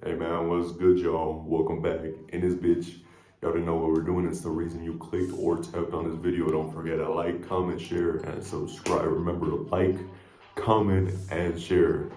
Hey man, what's good, y'all? Welcome back. In this bitch, y'all already know what we're doing. It's the reason you clicked or tapped on this video. Don't forget to like, comment, share, and subscribe. Remember to like, comment, and share.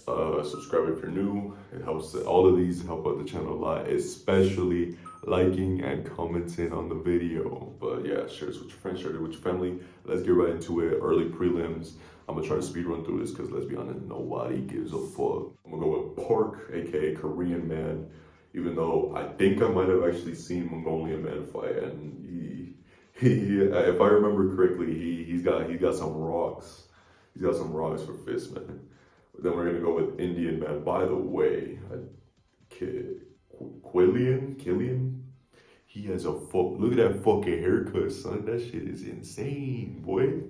Subscribe if you're new. It helps. All of these help out the channel a lot, especially liking and commenting on the video. But yeah, share this with your friends, share it with your family. Let's get right into it. Early prelims. I'm gonna try to speed run through this because let's be honest, nobody gives a fuck. I'm gonna go with Park, aka Korean man. Even though I think I might have actually seen Mongolian man fight, and if I remember correctly, he's got some rocks. He's got some rocks for fists, man. Then we're gonna go with Indian man. By the way, Killian, he has a look at that fucking haircut, son. That shit is insane, boy.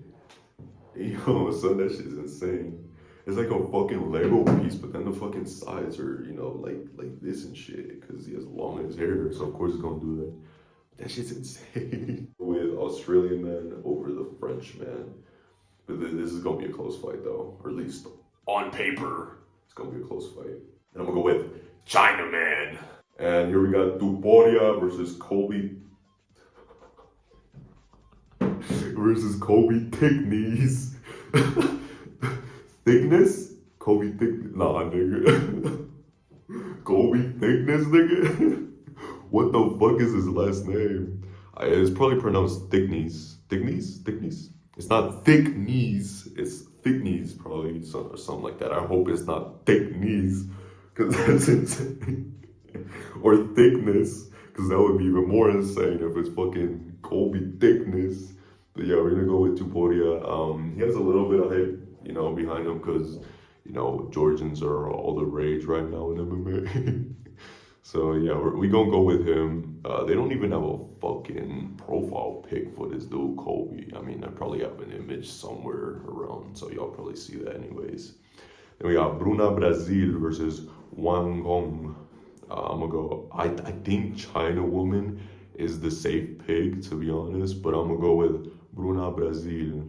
Yo, son, that shit is insane. It's like a fucking Lego piece, but then the fucking sides are, like this and shit. Cause he has long as hair, so of course he's gonna do that. That shit's insane. With Australian man over the French man. But this is gonna be a close fight though, or at least on paper, it's gonna be a close fight. And I'm gonna go with Chinaman. And here we got Duporia versus Colby Thickness. Thickness? Colby Thickness? Nah, nigga. Colby Thickness, nigga. What the fuck is his last name? It's probably pronounced Thickness. Thickness? It's not thick knees. It's thick knees, probably, or something like that. I hope it's not thick knees, because that's insane. Or thickness, because that would be even more insane if it's fucking Colby Thickness. But yeah, we're gonna go with Tuporia. He has a little bit of hype, behind him, because, Georgians are all the rage right now in MMA. So yeah, we gonna go with him. They don't even have a fucking profile pic for this dude, Colby. I mean, I probably have an image somewhere around, so y'all probably see that anyways. Then we got Bruna Brazil versus Wang Gong. I'm gonna go, I think China woman is the safe pick, to be honest, but I'm gonna go with Bruna Brazil.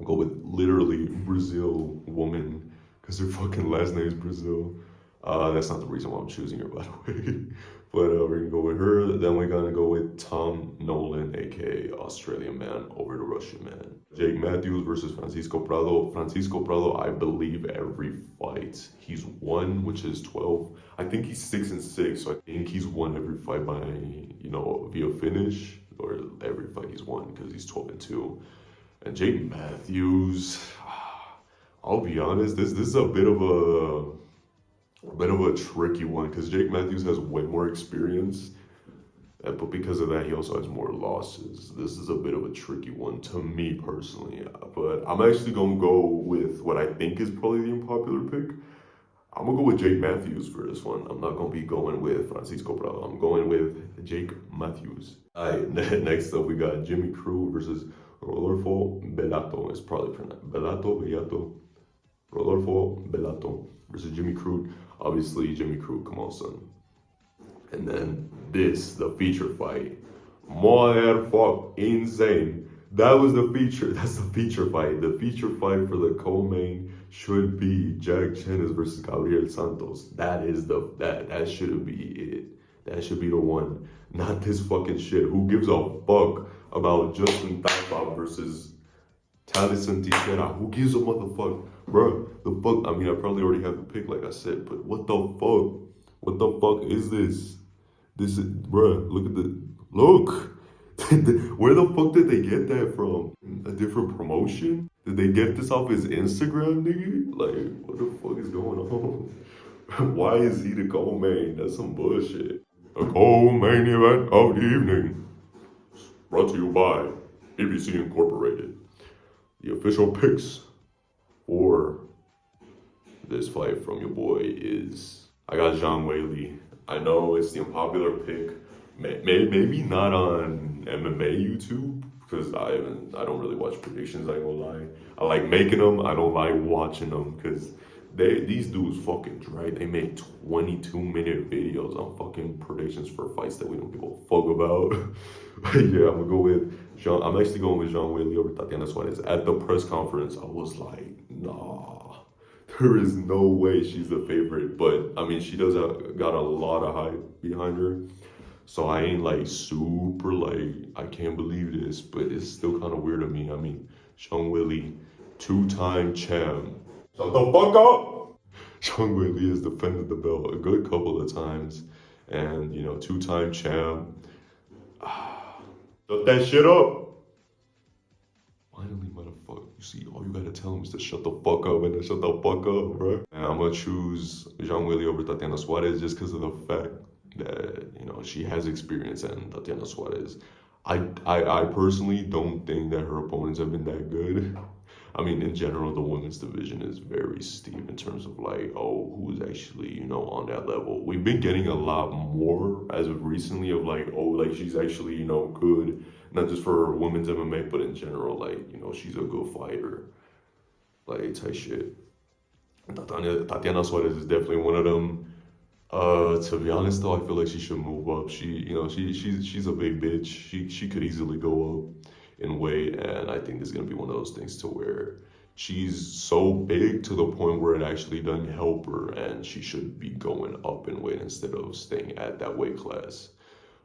I'll go with literally Brazil woman, because her fucking last name is Brazil. That's not the reason why I'm choosing her, by the way. But we're gonna go with her. Then we're gonna go with Tom Nolan, aka Australian man, over the Russian man. Jake Matthews versus Francisco Prado. Francisco Prado, I believe every fight he's won, which is 12. I think he's 6-6, so I think he's won every fight by, via finish, or every fight he's won, because he's 12-2. And Jake Matthews, I'll be honest, this is a bit of a tricky one, because Jake Matthews has way more experience, but because of that, he also has more losses. This is a bit of a tricky one to me personally, but I'm actually gonna go with what I think is probably the unpopular pick. I'm gonna go with Jake Matthews for this one. I'm not gonna be going with Francisco Prado. I'm going with Jake Matthews. All right, next up we got Jimmy Crute versus Rodolfo Bellato. It's probably pronounced Bellato. Rodolfo Bellato versus Jimmy Crute. Obviously, Jimmy Crute, come on, son. And then the feature fight. Motherfuck, insane. That's the feature fight. The feature fight for the co-main should be Jack Chenis versus Gabriel Santos. That should be it. That should be the one. Not this fucking shit. Who gives a fuck about Justin Taffa versus Talison Teixeira? Who gives a motherfucker? Bro, the fuck, I mean, I probably already have the pick, like I said, but what the fuck? What the fuck is this? This is, bro, look. Where the fuck did they get that from? A different promotion? Did they get this off his Instagram, nigga? Like, what the fuck is going on? Why is he the co-main? That's some bullshit. The co-main event of the evening. Brought to you by ABC Incorporated. The official picks for this fight from your boy is, I got Zhang Weili. I know it's the unpopular pick, maybe not on MMA YouTube, because I don't really watch predictions, I ain't gonna lie. I like making them, I don't like watching them, because these dudes fucking drag. They make 22-minute videos on fucking predictions for fights that we don't give a fuck about. Yeah, I'm gonna go with Jean. I'm actually going with Zhang Weili over Tatiana Suarez. At the press conference, I was like, nah, There is no way she's the favorite, but I mean, she does got a lot of hype behind her. So I ain't like super like, I can't believe this, but it's still kind of weird to me. I mean, Sean Willie, two-time champ. Shut the fuck up! Sean Willie has defended the belt a good couple of times. And, you know, two-time champ. Shut that shit up! Finally, motherfucker. You see, all you gotta tell him is to shut the fuck up and then shut the fuck up, bro. And I'm gonna choose Jean Willie over Tatiana Suarez just because of the fact that, you know, she has experience, and Tatiana Suarez, I personally don't think that her opponents have been that good. I mean, in general, the women's division is very steep in terms of like, oh, who's actually, you know, on that level. We've been getting a lot more as of recently of like, oh, like she's actually, you know, good, not just for women's MMA, but in general, like, you know, she's a good fighter, like type shit. Tatiana Suarez is definitely one of them. To be honest though, I feel like she should move up. She's a big bitch. She could easily go up in weight, and I think this is gonna be one of those things to where she's so big to the point where it actually doesn't help her, and she should be going up in weight instead of staying at that weight class.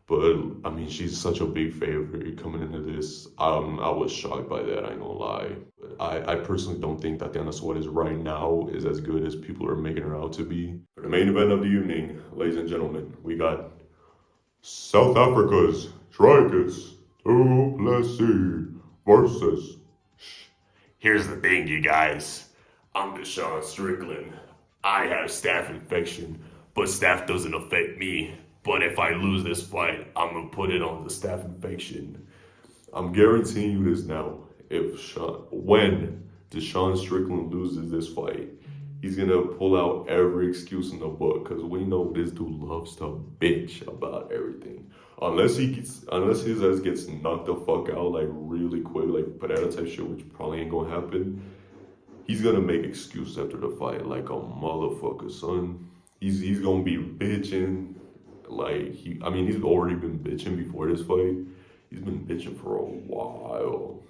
But I mean, she's such a big favorite coming into this. I was shocked by that, I ain't gonna lie. But I personally don't think Tatiana Suarez right now is as good as people are making her out to be. For the main event of the evening, ladies and gentlemen, we got South Africa's Dricus Du Plessis versus. Here's the thing, you guys. I'm Deshaun Strickland. I have staph infection, but staph doesn't affect me. But if I lose this fight, I'm gonna put it on the staph infection. I'm guaranteeing you this now. When Deshaun Strickland loses this fight, he's gonna pull out every excuse in the book, because we know this dude loves to bitch about everything. Unless his ass gets knocked the fuck out like really quick, like Pereira type shit, which probably ain't gonna happen. He's gonna make excuses after the fight like a motherfucker, son. He's gonna be bitching. Like, he's already been bitching before this fight. He's been bitching for a while.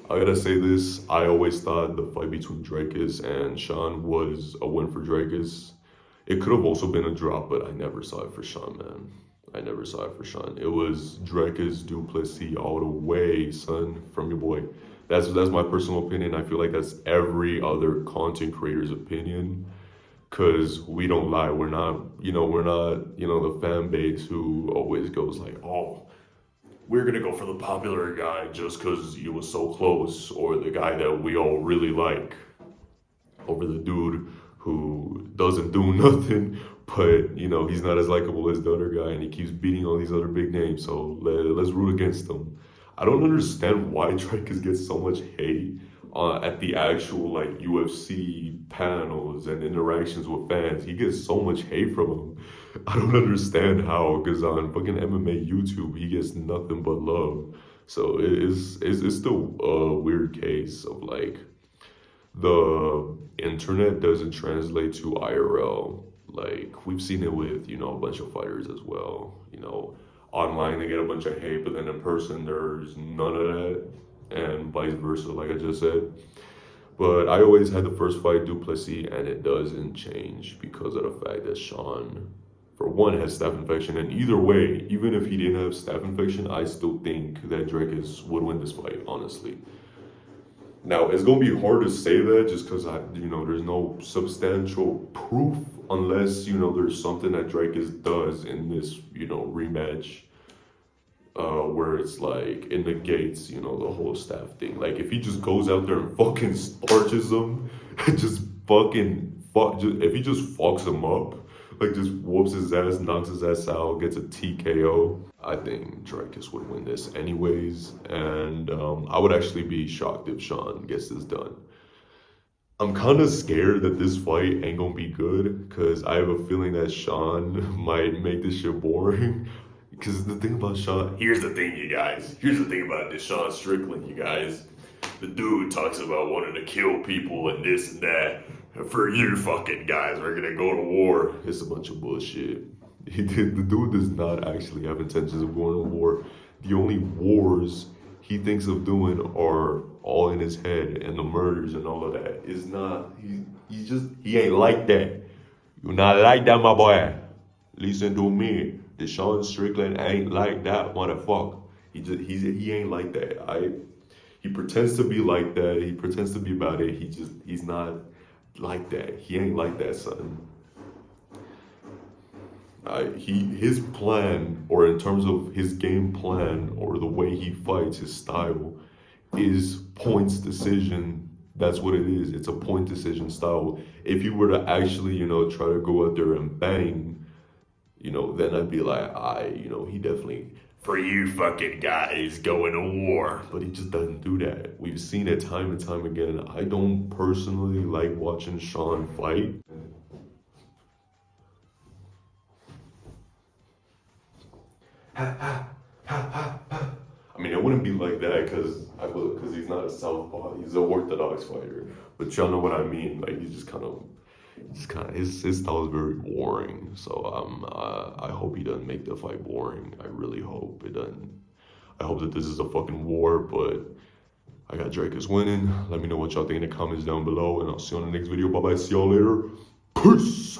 I gotta say this, I always thought the fight between Dricus and Sean was a win for Dricus. It could have also been a drop, but I never saw it for Sean, man. I never saw it for Sean. It was Dricus Du Plessis all the way, son, from your boy. That's my personal opinion. I feel like that's every other content creator's opinion. Cause we don't lie, we're not the fan base who always goes like, oh, we're gonna go for the popular guy just cause he was so close, or the guy that we all really like, over the dude who doesn't do nothing, but you know, he's not as likable as the other guy, and he keeps beating all these other big names, so let's root against him. I don't understand why Dricus gets so much hate at the actual like UFC panels and interactions with fans. He gets so much hate from them. I don't understand how, because on fucking MMA YouTube he gets nothing but love. So it's still a weird case of like the internet doesn't translate to IRL. Like we've seen it with, you know, a bunch of fighters as well. You know, online they get a bunch of hate, but then in person there's none of that, and vice versa, like I just said. But I always had the first fight Du Plessis, and it doesn't change because of the fact that Sean, for one, has staph infection, and either way, even if he didn't have staph infection, I still think that Dricus would win this fight, honestly. Now, it's gonna be hard to say that just because there's no substantial proof, unless, you know, there's something that Dricus does in this, you know, rematch, where it's like it negates, you know, the whole staph thing. Like if he just goes out there and fucking starches him, and just if he just fucks him up, like just whoops his ass, knocks his ass out, gets a TKO, I think Dricus would win this anyways. And I would actually be shocked if Sean gets this done. I'm kind of scared that this fight ain't gonna be good, because I have a feeling that Sean might make this shit boring. Because the thing about Sean, here's the thing, you guys. Here's the thing about Deshaun Strickland, you guys. The dude talks about wanting to kill people and this and that. For you fucking guys, we're gonna go to war. It's a bunch of bullshit. The dude does not actually have intentions of going to war. The only wars he thinks of doing are all in his head and the murders and all of that. It's not, he ain't like that. You not like that, my boy. Listen to me. Deshaun Strickland ain't like that, motherfucker. He ain't like that. He pretends to be like that. He pretends to be about it. He's not like that. He ain't like that, son. His plan, or in terms of his game plan, or the way he fights, his style, is points decision. That's what it is. It's a point decision style. If you were to actually, try to go out there and bang, then I'd be like, he definitely, for you fucking guys, going to war. But he just doesn't do that. We've seen it time and time again. I don't personally like watching Sean fight. I mean, it wouldn't be like that because he's not a southpaw. He's an orthodox fighter. But y'all know what I mean. Like, his style is very boring. So I hope he doesn't make the fight boring. I really hope it doesn't. I hope that this is a fucking war. But I got Dricus winning. Let me know what y'all think in the comments down below, and I'll see you on the next video. Bye bye. See y'all later. Peace.